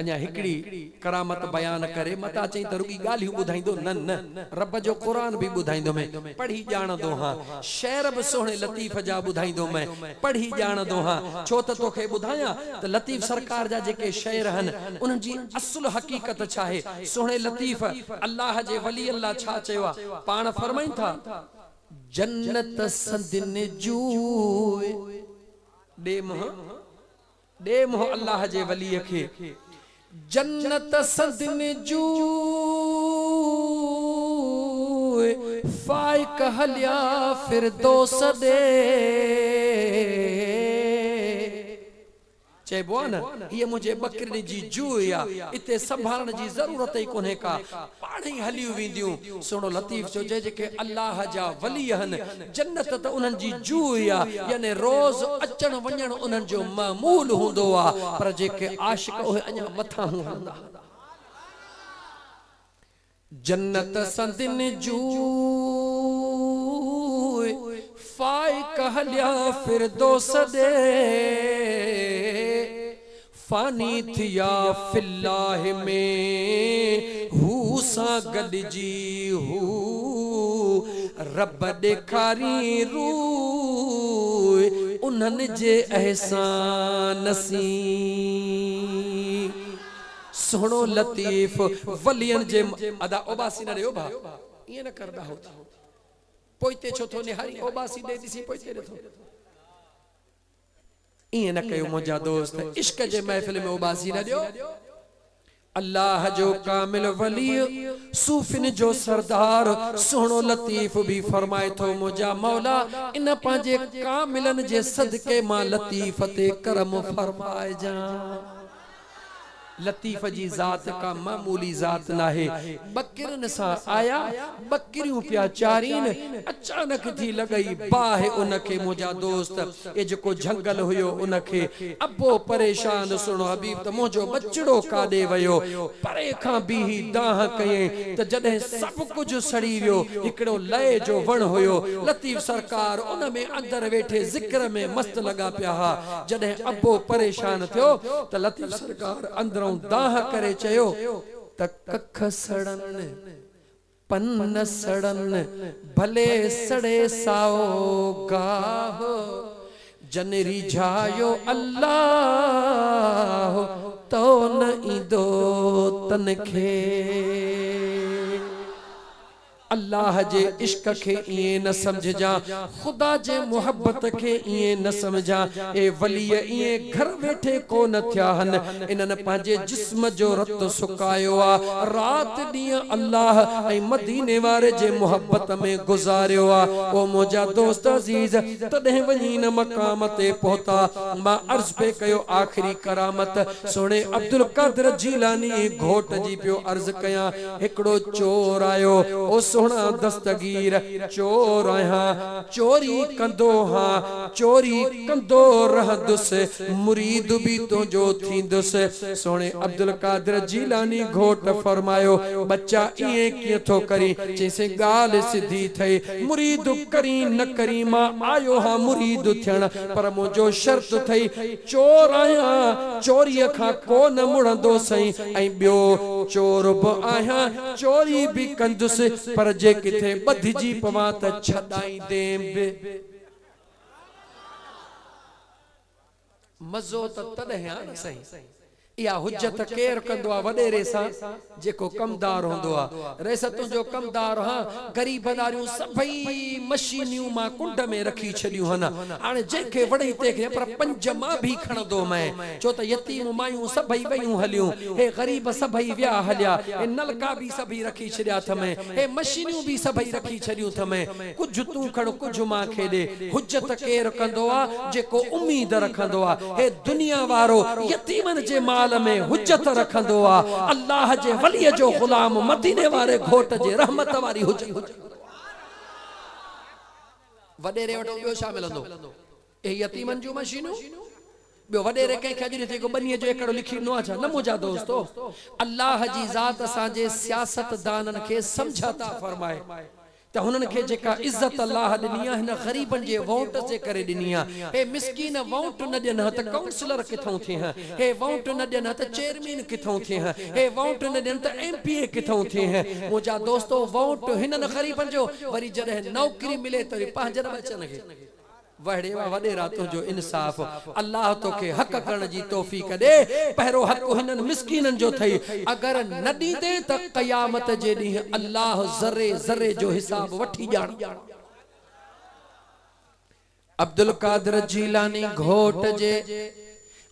अञा हिकड़ी करामत बयान करे मता चई त रुगी गालियूं बुधाइंदो न न रब जो कुरान भी बुधाइंदो मैं पढ़ी जाणदो हां शेर भी सोहणे लतीफ जा बुधाइंदो मैं पढ़ी जाणदो हां छो त तोखे बुधाया त लतीफ सरकार जा जेके शेर हन उन जी असुल हकीकत छा है सोहणे लतीफ अल्लाह जे वली अल्लाह छा चयो पाण फरमाइन था जन्नत सदिन जू दे मोह अल्लाह जे वली खे जन्नत सदिन जू फाइक हलिया फिर दोस दे चेबो न ये मुझे बकरी जी जूया इते संभालण जी जरूरत ही कोने का पाणी हलियो विंदियूं सुनो लतीफ जो जेके अल्लाह जा वली हन जन्नत त उन्हन जी जूया यानी रोज अचण वञण उन्हन जो मामूल हुंदो आ पर जेके आशिक ओहे अञा मथा हूंदा जन्नत संदिन जू फाइक हलिया फिर दोस दे फानी थिया फिल्लाह में हू सा गॾिजी हू रब ॾेखारी रू उन्हनि जे एहसान सी सोहणो लतीफ वलियन जे अदा ओबासी न ॾियो भा ईअं न करदा हो पोइते छो थो निहारी ओबासी ॾे ॾिसी पोइते ॾिठो ईअं न कयो मुंहिंजा दोस्त इश्क जे महफ़िल में उबासी न ॾियो अल्लाह जो कामिल वली सूफिन जो सरदार सोहणो लतीफ भी फरमाए थो मुंहिंजा मौला इन पंहिंजे कामिलन जे सदके मां लतीफ ते करम फरमाए जा लतीफ जी जात का मामूली जात ना है बकरन सा आया बकरियों प्या चारीन अचानक थी लगई बाहे उनके मुझा दोस्त ए जको जंगल हुयो उनके अबो परेशान सुनो हबीब त मुझो बचड़ो काडे वयो परे खां भी दाह कये त जदे सब कुछ सड़ी वियो इकड़ो लय जो वण हुयो लतीफ सरकार उन में अंदर बैठे जिक्र में मस्त लगा पिया जदे अबो परेशान थियो त लतीफ सरकार अंदर दाह करे चयो त कख सड़न पन्न सड़न भले सड़े साओ गाह जन रिझायो अल्लाह तो न ईंदो तन खे अल्लाह जे इश्क के इए न समझ जा खुदा जे मोहब्बत के इए न समझा ए वली इए घर बैठे को न थिया हन इनन पांजे जिस्म जो रत सुकायो आ रात दिया अल्लाह ए मदीने वारे जे मोहब्बत में गुजारियो आ ओ मोजा दोस्त अजीज तदे वनी न मकाम ते पहुता मा अर्ज पे कयो आखिरी करामत सोने अब्दुल कादिर जीलानी घोट जी पियो अर्ज कया एकड़ो चोर आयो ओ सोना दस्तगीर चोर आया चोरी कंदो हाँ चोरी कंदो रहदुस मुरीद भी तो जो थींदुस सोने अब्दुल कादिर जीलानी घोट फरमायो बच्चा इए किए थो करी जैसे गाल सिधी थई मुरीद करी न करी मां आयो हाँ मुरीद थियण पर मुझो शर्त थई चोर आया चोरी खां को न मुड़ंदो सही ऐं बियो चोर भी आया चोरी भी कंदुस पर जे किथे बधजी पवा त छडाई देम मजो तदे न सही या हुज्जत केर कंदो आ वडेरे सा जेको कमदार होंदो आ रेसतु जो कमदार हां गरीबदारियों सभई मशीनियों मा कुंड में रखी छडियो हन हाने जेके वडई ते पर पंज मा भी खणदो मैं चो त यतीम मायूं सभई वयूं हलियूं हे गरीब सभई व्या हलिया हे नलका भी सभई रखी छडिया थ में हे मशीनियों भी सभई रखी छडियो थ में कुछ तू खण कुछ मा खेदे हुज्जत केर कंदो आ जेको उम्मीद रखंदो आ हे दुनिया वारो यतीमन जे माल में हुज्जत रखंदो आ अल्लाह जे वली जो गुलाम मदीने वारे घोट जे रहमत वारी हुज्जत वडेरे वटो बियो छा मिलंदो ए यतीमन जो मशीनू बियो वडेरे के खजरी थे को बनिए जो एकड़ो लिखी नो अच्छा न मुजा दोस्तों अल्लाह जी जात साजे सियासत दानन के समझाता फरमाए त हुनन के जेका इज्जत अल्लाह ॾिनी आहे हिन ग़रीबन जे वोट जे करे ॾिनी आहे। हे मिस्कीन वोट न ॾियनि त काउंसलर किथों थिए, हे वोट न ॾियनि त चेयरमैन किथों थिए, हे वोट न ॾियनि त एमपीए किथों थिए। मुंहिंजा दोस्तो वोट हिनन ग़रीबन जो वरी जॾहिं नौकरी मिले त वरी पंहिंजनि बचनि खे वड़े वडे रातों जो इंसाफ अल्लाह तो के हक करण जी तौफीक दे। पहिरो हक हिनन मिस्कीनन जो थई, अगर न दीदे त क़यामत जे ॾींहुं अल्लाह ज़रे ज़रे जो हिसाब वठी ॼाण। अब्दुल कादिर जीलानी घोट जे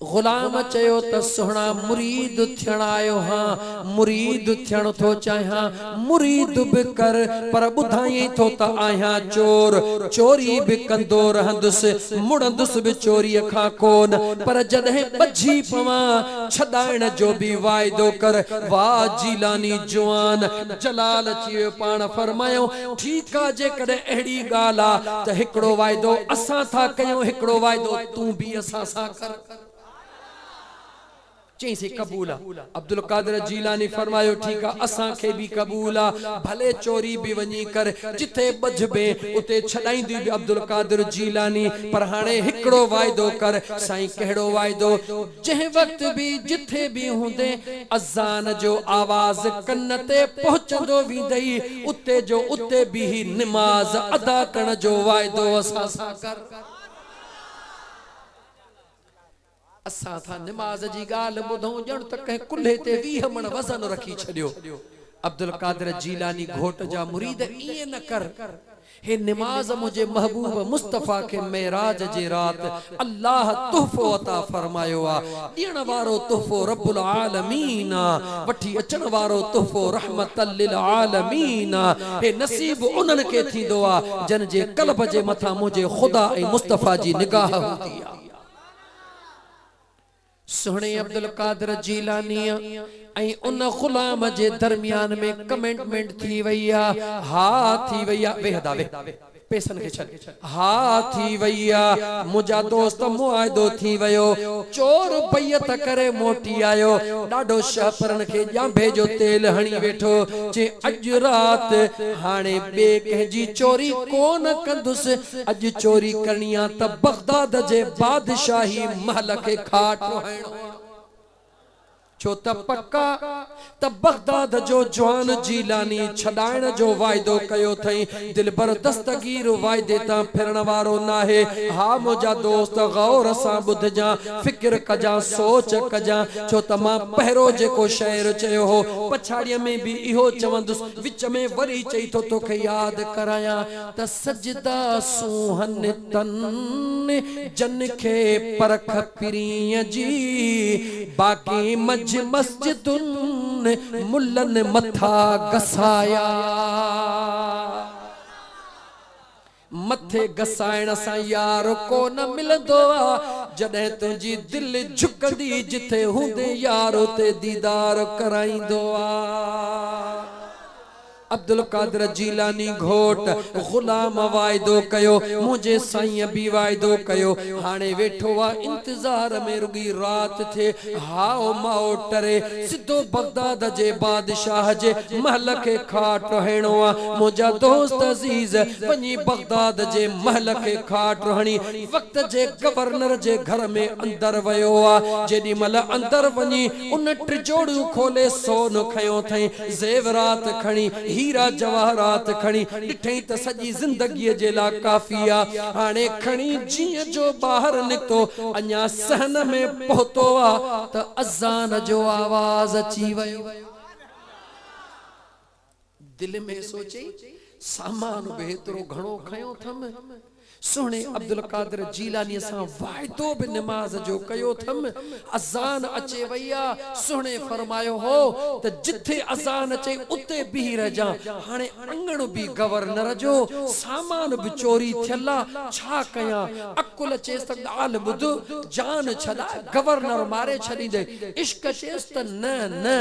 गुलाम चयो त सुहणा मुरीद थियण आयो हां, मुरीद थियण थो चाहियां, मुरीद भी कर पर ॿुधाई थो त आहियां चोर, चोरी भी कंदो रहंदुसि, मुड़ंदुसि भी चोरीअ खां कोन, पर जॾहिं ॿझी पवां छॾाइण जो भी वाइदो कर। वाह जीलानी जवान जलाल अची वियो, पाण फरमायो ठीकु आहे जेकॾहिं अहिड़ी ॻाल्हि आहे त हिकिड़ो वाइदो असां था कयूं, हिकिड़ो वाइदो तूं भी असां सां कर। चई से कबूल। अब्दुल कादिर जीलानी फरमायो ठीक है असा के भी कबूल आ, भले चोरी भी वनी कर, जिथे बजबे उते छडाईंदी भी अब्दुल कादिर जीलानी, पर हाने हिकड़ो वायदो कर। साईं कहिड़ो वायदो? जह वक्त भी जिथे भी हुंदे अज़ान जो आवाज कन्न ते पहुंचंदो वींदई, उते जो उते भी नमाज अदा करण जो वायदो असा सां कर। असा था नमाज जी गाल बुधूं जण त कह कुल्हे ते 20 मण वजन रखी छडियो। अब्दुल कादिर जीलानी घोट जा मुरीद इए न कर, हे नमाज मुझे महबूब मुस्तफा के मेराज जे रात अल्लाह तोहफो अता फरमायो आ। ॾियण वारो तोहफो रब्बुल आलमीन आ, वठी अचण वारो तोहफो रहमतल लिल आलमीन आ। हे नसीब उन्हनि के थींदो आ जन जे कल्ब जे मथा मुझे खुदा ऐं मुस्तफा जी निगाह हूंदी आ। सुहणे अब्दुल कादिर जीलानी ऐं उन गुलाम जे दरमियान में कमिटमेंट थी वई आ, हा थी वई आ। वेहदा वे पैसन के छल हा थी वई आ। मुझा दोस्त मुआइदो थी वयो, चोर बैयत करे मोटी आयो, डाडो शहपरन के जांभे जो तेल हणी वेठो, जे अज रात हाने बे कह चोरी कोन कंदुस, अज चोरी करनी आ त बगदाद जे बादशाही महल के खाट हणो। छो त पक्का त बगदाद जो जवान जीलानी छडाइण जो वायदो कयो थई, दिलबर दस्तगीर वायदे ता फिरण वारो नाहे। हा मुझा दोस्त गौर सा बुध जा, फिक्र कजा, सोच कजा, छो त मां पहिरो जेको शहर चयो हो पछाड़ीअ में भी इहो चवंदुस, विच में वरी चई तो तोखे याद कराया त सजदा सुहन तन जन खे परख पिरीअ जी, बाकी मस्जिदुन मुल्लन मथा गसाया। मथे गसाइण सां यार को न मिलंदो आ, जॾहिं तुंहिंजी दिल झुकंदी जिथे हूंदे यार उते दीदार कराईंदो आ। अब्दुल कादिर जीलानी घोट गुलाम वायदो कयो, मुझे साईं भी वायदो कयो, हाने वेठो आ इंतजार में रुगी रात थे। हाओ माओ टरे सिद्धो बगदाद जे बादशाह जे महल के खाट हणो आ। मुझा दोस्त अजीज वनी बगदाद जे महल के खाट हणी वक्त जे गवर्नर जे घर में अंदर वयो आ। जेडी मल अंदर वनी उन ट्रिजोड़ू खोले सोन खयो थई, जेवरात खणी, हीरा जवाहरात खणी, ॾिठई त सॼी ज़िंदगीअ जे लाइ काफ़ी आ। हाणे खणी जीअं जो ॿाहिरि निकितो, अञा सहन में पहुतो आ त अज़ान जो आवाज़ अची वयो। दिल में सोचे सामान बि एतिरो घणो खयो थम। सुहणे अब्दुल कादिर जीलानी सां वायदो भी नमाज जो कयो थम। अज़ान अचे वई आ, सुहणे फरमायो हो त जिथे अज़ान अचे उते बीह रहिजा। हाणे अंगण भी गवर्नर जो, सामान भी चोरी थियल आ, छा कयां? अकुल चेस त ॻाल्हि ॿुध, जान छॾा, गवर्नर मारे छॾींदे। इश्क चेस त न न,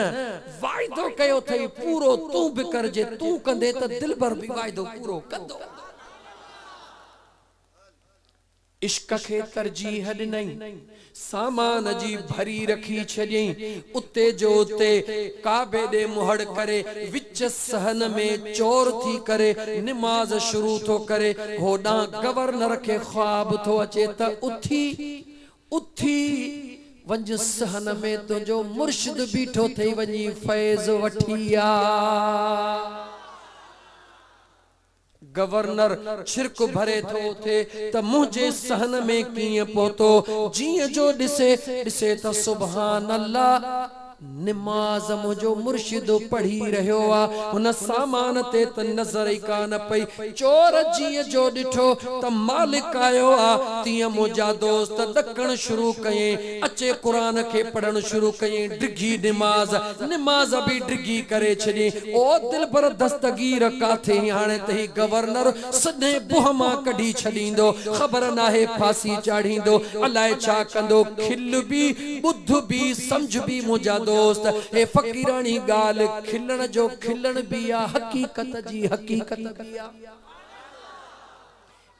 वायदो कयो थई पूरो तूं भी करजे, तूं कंदे त दिलबर भी वायदो पूरो कंदो। इश्क खे तरजीह ॾिनई, सामान जी भरी रखी छॾियई, उते जो उते काबे ॾे मुहड़ करे विच सहन में चोर थी करे निमाज शुरू थो करे। होॾां गवर्नर खे ख्वाब थो अचे त उथी उथी वंज सहन में तुंहिंजो मुर्शिद बीठो थई वञी फैज़ वठी आ। गवर्नर छिरक भरे थो थे त मुझे सहन में कीअं पहुतो, जीअं जो ॾिसे ॾिसे त सुभान अल्लाह निमाज मुझो मुर्शिद पढ़ी रहियो आ। हुन सामान ते त नज़र ई कान पई, चोर जीअं जो ॾिठो त मालिक आयो आ, तीअं मुंहिंजा दोस्त ॾकण शुरू कयईं, अचे क़ुरान खे पढ़ण शुरू कयईं, डिघी निमाज निमाज बि डिघी करे छॾी। ओ दिल पर दस्तगीर काथे हाणे त ही गवर्नर सॼे बुह मां कढी छॾींदो, ख़बर नाहे फांसी चाढ़ींदो, अलाए छा कंदो। खिल बि बुध बि समझ बि मुंहिंजा दोस्त, हे फ़कीरानी गाल खिलण जो खिलण भी आ, हकीकत जी हकीकत भी आ।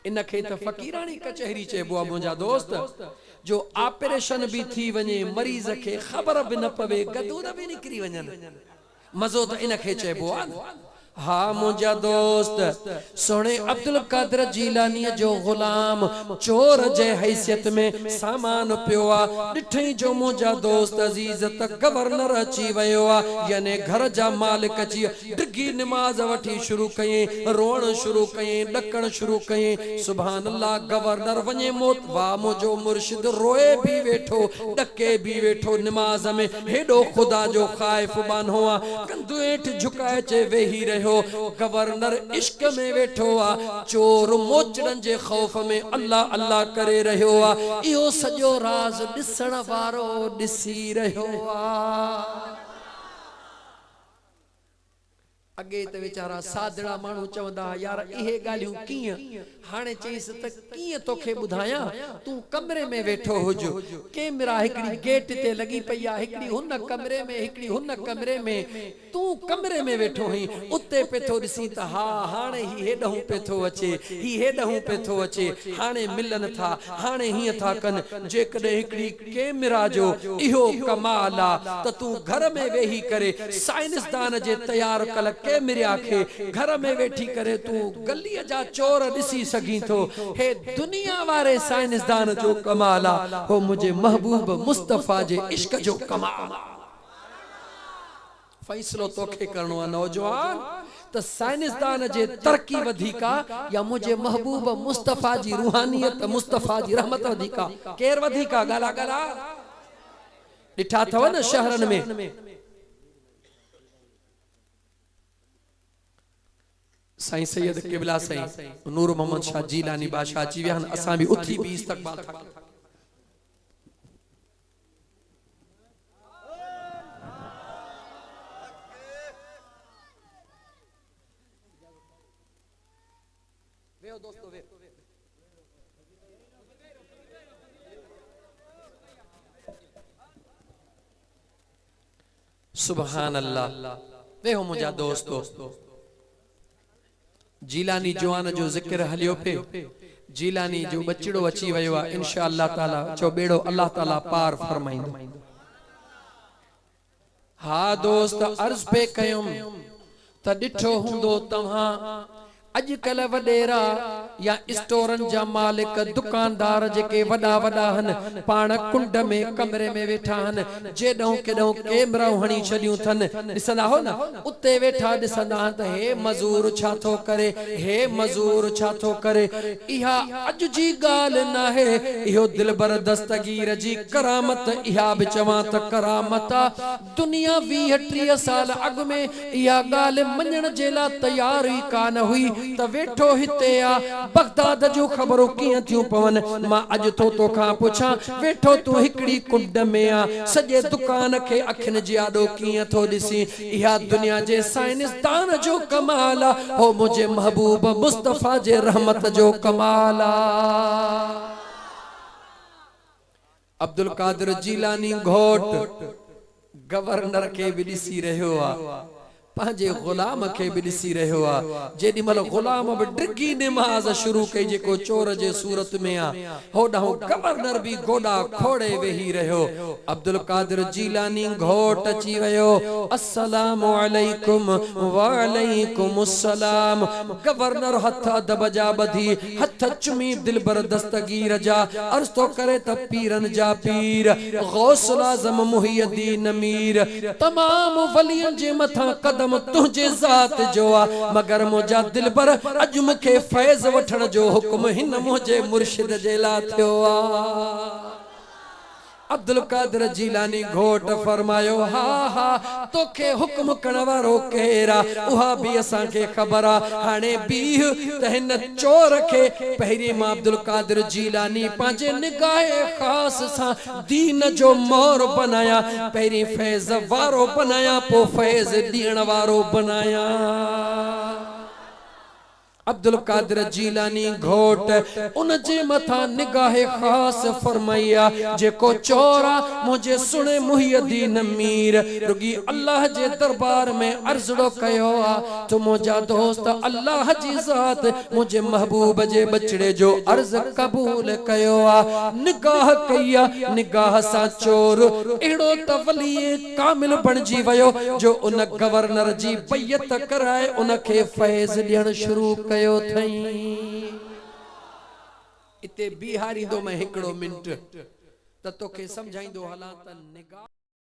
इनखे त फ़कीरानी कचहरी चइबो आ मुंहिंजा दोस्त, जो ऑपरेशन भी थी वञे, मरीज़ खे ख़बर भी न पवे, गदूर भी निकिरी वञनि, मज़ो त इनखे चइबो आ। हाँ मुंहिंजा दोस्त, सोने अब्दुल कादिर जीलानी जो गुलाम चोर जे हैसियत में सामान पियो आ, ॾिठई जो मुंहिंजा दोस्त अजीज त गवर्नर अची वियो आ, याने घर जा मालिक अची डिघी निमाज वठी शुरू कयईं, रोअण शुरू कयईं, ॾकण शुरू कयईं। सुभान अल्लाह, गवर्नर वञे मौत, वाह मुंहिंजो मुर्शिद रोए भी वेठो, ॾके भी वेठो निमाज में, हेॾो ख़ुदा जो ख़ाइफ़ बानो आ, कंधु हेठि झुकाए चे वेही रहियो। गवर्नर इश्क में वेठो आ, चोर मोचड़न जे खौफ में अल्लाह अल्लाह करे रहियो आ, इहो सॼो राज ॾिसण वारो ॾिसी रहियो आ। अगे त वीचारा सादड़ा माण्हू चवंदा यार इहे ॻाल्हियूं कीअं, हाणे चईस त कीअं तोखे ॿुधायां, तूं कमरे में वेठो हुज, कैमरा हिकड़ी गेट ते लगी पई आ, हिकड़ी हुन कमरे में हिकड़ी हुन कमरे में, तूं कमरे में वेठो हई, उते पे थो ॾिसी त हा हाणे ही हेॾहूं पे थो अचे, ही हेॾहूं पे थो अचे, हाणे मिलन था, हाणे हीअं था कनि। जेकॾहिं हिकड़ी कैमरा जो इहो कमाल आ त तूं घर में वेही करे साइंसदान जे तैयार कल कैमरा खे घर में वेठी करे तूं गलीअ जा चोर ॾिसी सघीं थो। हे दुनिया वारे साइंसदान जो कमाल आ, हो मुझे महबूब मुस्तफा जे इश्क जो कमाल आ। फैसलो तोखे करणो आहे नौजवान, त साइंसदान जे तरक्की वधीका या मुझे महबूब मुस्तफा जी रूहानियत मुस्तफा जी रहमत वधीका, केर वधीका? गाला गाला ॾिठा अथव न शहरन में, साईं सैयद क़िबला साईं नूर मोहम्मद शाह जीलानी बादशाह अची विया आहिनि, असां भी उथी भी इस्तक़बाल था कयूं। वेहो दोस्तो वेहो। सुभान अल्लाह, वेहो मुंहिंजा दोस्तो। जीलानी जवान जो जिक्र हलियो पे, जीलानी जो बचड़ो अची वियो आहे, इंशाअल्लाह ताला चो बेड़ो अल्लाह ताला पार फरमाइंदो। हा दोस्त, अर्ज पे कयुम त ॾिठो हूंदो तव्हां अजकल वडेरा या स्टोरन जा मालिक दुकानदार जेके वडा वडा हन, पाण कुंड में कमरे में वेठा हन, जेडों केडों कैमरा हणी छडियूं थन, ॾिसंदा हो न, उते वेठा ॾिसंदा त हे मजूर छा थो करे, हे मजूर छा थो करे। इहा अज जी गाल ना है, इहो दिलबर दस्तगीर जी करामत, इहा भी चवां त करामत आ। दुनिया 20-30 साल अग में इहा गाल मञण जे लाइ तैयार ही कान हुई त वेठो हिते आ, बगदाद जो खबरों कीअं थियूं पवन। मां अज तो तोखां पुछां, वेठो तूं हिकड़ी कुंड में आ, सॼे दुकान खे अखिन जे आॾो कीअं थो ॾिसी। इहा दुनिया जे साइंसदान जो कमाल आ, हो मुझे महबूब मुस्तफा जे रहमत जो कमाल आ। अब्दुल कादिर जीलानी घोट गवर्नर के भी ॾिसी रहियो आ, पांजे गुलाम के भी दिसी रहो आ जेडी मल गुलाम भी डिगी नमाज शुरू कई जेको चोर जे सूरत में आ होडा गवर्नर भी गोडा खोड़े वेही रहो अब्दुल कादिर जीलानी घोट अची वयो अस्सलामु अलैकुम व अलैकुम अस्सलाम गवर्नर हथ अदब जा बधी हथ चुमी दिलबर दस्तगीर जा अर्ज तो करे त पीरन जा पीर गौसल आजम मुहियद्दीन अमीर तमाम वलियन जे मथा कदम तुझे जात जो आ मगर मुझा दिलबर अज मुखे फैज वठण जो हुक्म हिन मुझे मुर्शिद जे ला थियो आ अब्दुल कादिर जीलानी घोट फरमायो हा हा तोखे हुक्म करण वारो केरा उहा भी असा के खबर आ हाने बीह त हिन चोर के पहिरी मां अब्दुल कादिर जीलानी पांजे निगाहे खास सा दीन जो मोर बनाया पहिरी फैज वारो बनाया पो फैज दीण वारो बनाया अब्दुल कादिर जीलानी घोट उन जे मथा निगाहे खास फरमाया जेको चोरा मुझे सुने मुहियद्दीन अमीर रुगी अल्लाह जे दरबार में अर्जड़ो कयो आ तो मुझा दोस्त अल्लाह जी जात मुझे महबूब जे बचड़े जो अर्ज कबूल कयो आ निगाह कया निगाह सा चोर एड़ो त वली कामिल बनजी वयो जो उन गवर्नर जी बैयत कराए उन के फैज ॾियण शुरू कयो थई इते बिहारी दो मैं हिकड़ो मिनट त तोखे समझाइंदो हला त निगाह